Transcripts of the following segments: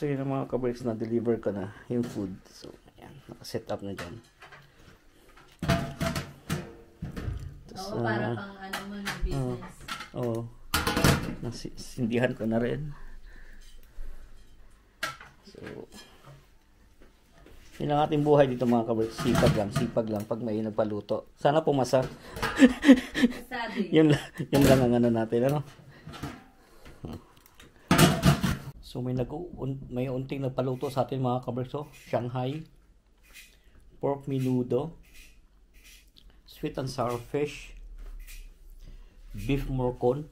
So yun ang mga kabricks, na deliver ko na yung food. So ayan, nakaset up na dyan. Oo, para pang ano mo ng business. Oo. Nasindihan ko na rin. So yun ang ating buhay dito mga kabricks. Sipag lang pag may nagpaluto. Sana pumasa. yun lang ang ano natin, ano. So may unting nagpaluto sa atin mga kabricks. Shanghai, pork menudo, sweet and sour fish, beef morcon,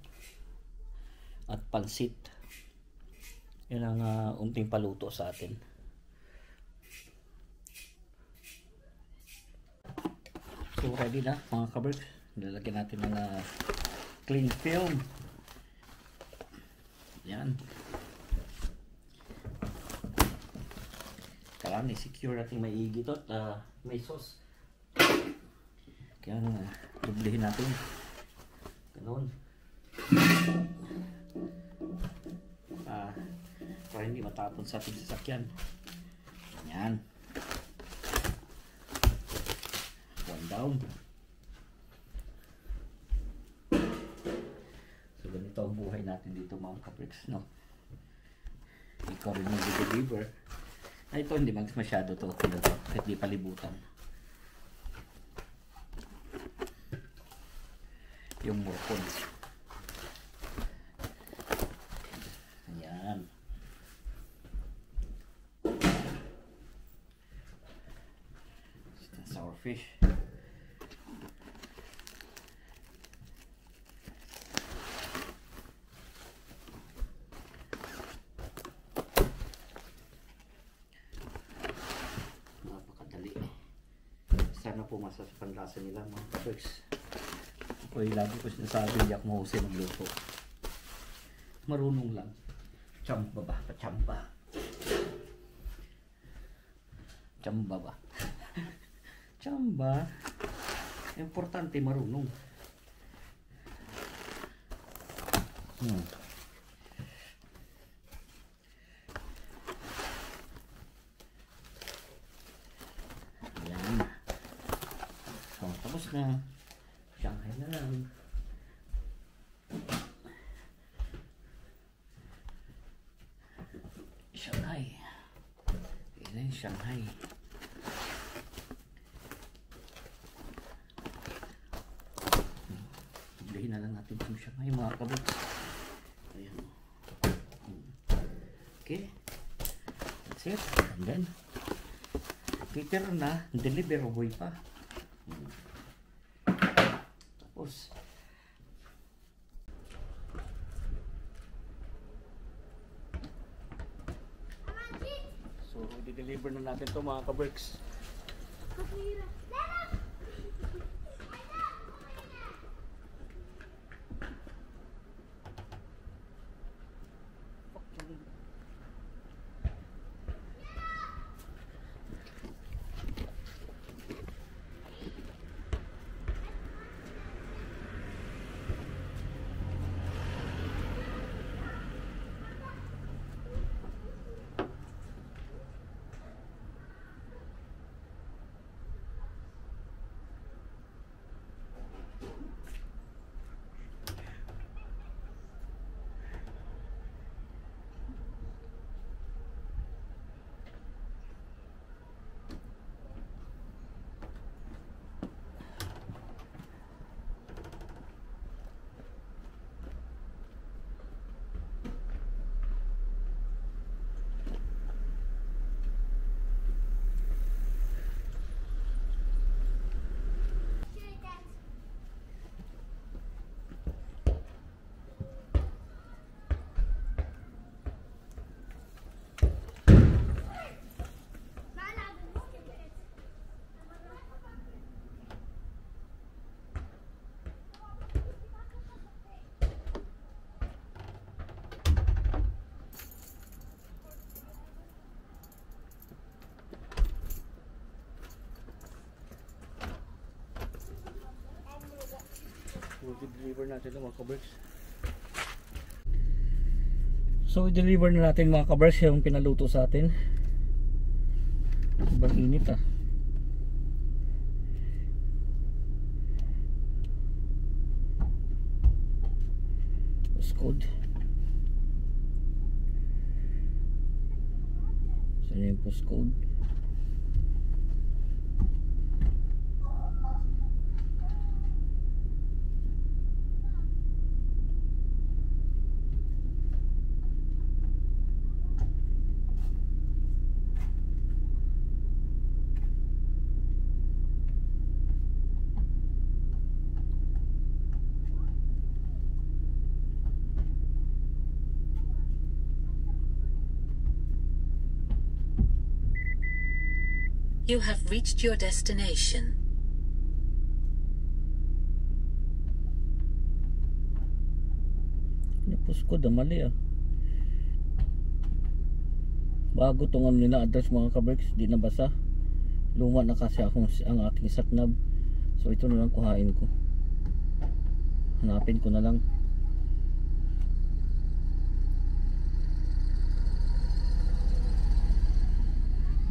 at pansit. Yan ang unting paluto sa atin. So ready na mga kabricks. Nilalagyan natin ng cling film. Yan. Kailangan i-secure natin maigi ito at may sauce. Kaya dublihin natin. Ganoon. Para hindi matapon sa ating sasakyan. Yan. One down. So ganito ang buhay natin dito mga kabricks, no? Ikaw rin yung deliver. Ay, ito hindi masyado to. Kahit di palibutan. Yung morcon. Ayan. Sour fish. Sana pumasa sa panlasa nila mga kabricks. Ako'y lagi ko sinasabi, hindi ako mahusay magluto. Marunong lang. Chamba ba? Pachamba. Chamba ba? Chamba. Importante marunong. Tapos na. Shanghai na lang. Shanghai. Yan yung Shanghai. Iblihin na lang natin yung Shanghai mga kabricks. Ayan. Okay. That's it. And then, cater na. Deliver boy pa. Tapos so i-deliver na natin to mga kabricks. Deliver natin ito mga kabricks. So i-deliver na natin mga kabreks yung pinaluto sa atin. Sobrang init ah. Postcode. Saan yung postcode? You have reached your destination. Napos ko, mali ah. Bago tong ano nila-address mga kabreks, di nabasa. Luma na kasi ang aking satnab. So ito na lang kuhain ko. Hanapin ko na lang.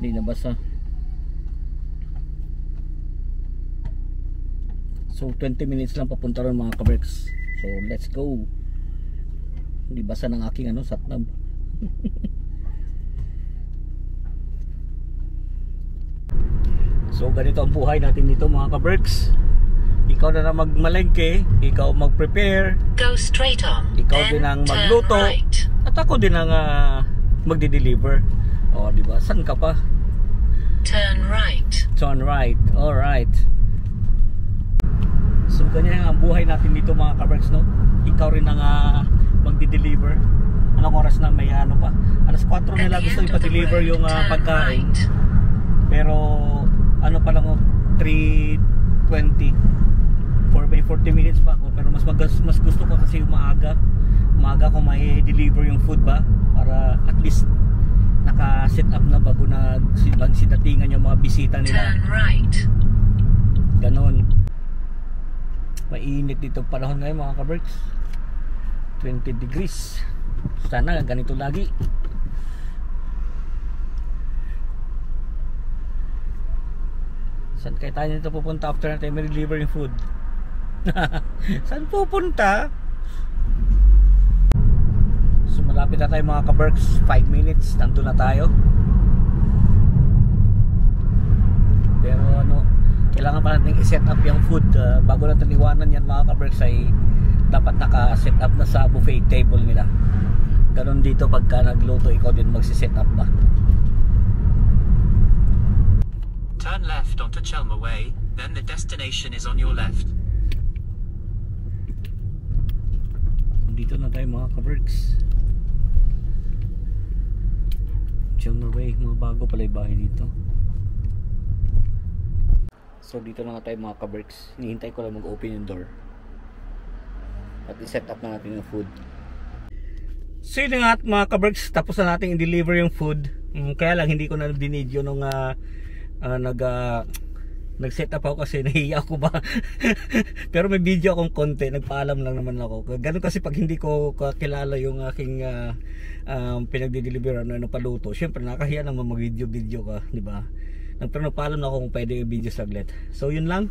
Di nabasa. So 20 minutes lang papunta ron mga kabreks. So let's go. Hindi basa ng aking satnab. So ganito ang buhay natin dito mga kabreks. Ikaw na magmalengke, ikaw mag-prepare, Go straight on. ikaw then din ang turn magluto, right. at ako din ang magde-deliver. O di ba? San ka pa? Turn right. Turn right. All right. So ganyan ang buhay natin dito mga kabreks, no? Ikaw rin ang magdi-deliver. Anong oras na may ano pa? Alas 4 nila gusto ipa-deliver yung pagkain. Pero ano pa lang 3:20. 4 by 40 minutes pa ako. Pero mas gusto ko kasi maaga ko may deliver yung food ba para at least naka-set up na bago na sidatingan yung mga bisita nila. Turn right. Ganon. Mainit dito panahon ngayon mga kabreks. 20 degrees. Sana ganito lagi. Saan kaya tayo nito pupunta after natin may deliver yung food? Saan pupunta? So malapit na tayo mga kabreks. 5 minutes, nandun na tayo. Pero kailangan pa natin i-set up yung food bago natin iwanan yan mga kabreks ay dapat naka-set up na sa buffet table nila. Ganon dito pagka nagluto ikaw din magsi-set up ba. Turn left onto Chelmer Way, then the destination is on your left. Dito na tayo mga kabreks. Chelmer Way, mga bago pala yung bahay dito. So dito na nga tayo mga kabreks. Hinihintay ko lang mag-open yung door at i-set up na natin yung food. So yun nga mga kabreks, tapos na natin i-deliver yung food. Kaya lang hindi ko na binidyo nung nag-set up ako kasi nahiya ako ba. Pero may video akong konti, nagpaalam lang naman ako. Ganun kasi pag hindi ko kakilala yung aking pinagdi-deliver paluto, syempre nakahiya naman mag-video ka, di ba? Pero nagpaalam na ako kung pwede yung video saglit. So yun lang,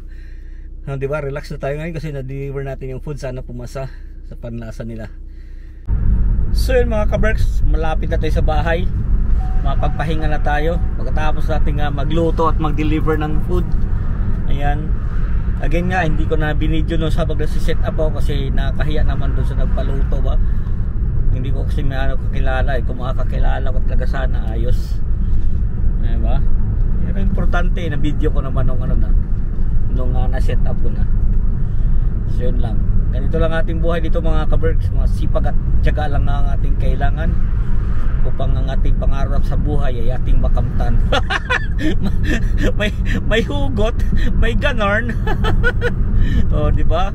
di ba? Relax na tayo ngayon kasi na-deliver natin yung food. Sana pumasa sa panlasa nila. So yun mga kabreks, malapit na tayo sa bahay. Mapagpahinga na tayo pagkatapos natin magluto at mag-deliver ng food. Ayan. Again nga, hindi ko na binidyo no sa pag set up ako kasi nakahiya naman doon sa nagpaluto ba. Hindi ko kasi may kakilala kung makakakilala ko talaga sana ayos. Diba? Pero importante na video ko naman nung na-set up ko na. So yun lang. Ganito lang ating buhay dito mga kabergs. Mga sipag at tiyaga lang na ang ating kailangan upang ang ating pangarap sa buhay ay ating makamtan. may hugot, may ganorn. Oh, di ba?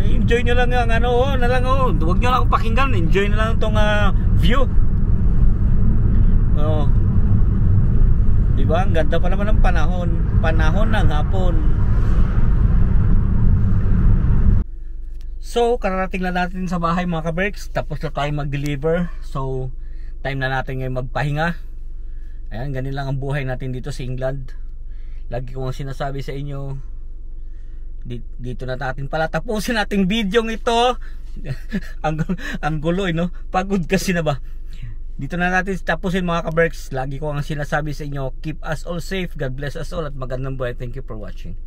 Enjoy nyo lang ang huwag nyo lang pakinggan, enjoy na lang tong view. Oh. Di ba? Ang ganda pa naman ng panahon ng hapon. So, kararating na natin sa bahay mga ka-Berks. Tapos na tayo mag-deliver. So, time na natin ngayon magpahinga. Ayan, ganun lang ang buhay natin dito sa England. Lagi ko ang sinasabi sa inyo, dito na natin pala tapusin nating video ito. ang gulo, no? Pagod kasi na ba? Dito na natin tapusin mga ka-Berks. Lagi ko ang sinasabi sa inyo, keep us all safe, God bless us all, at magandang buhay. Thank you for watching.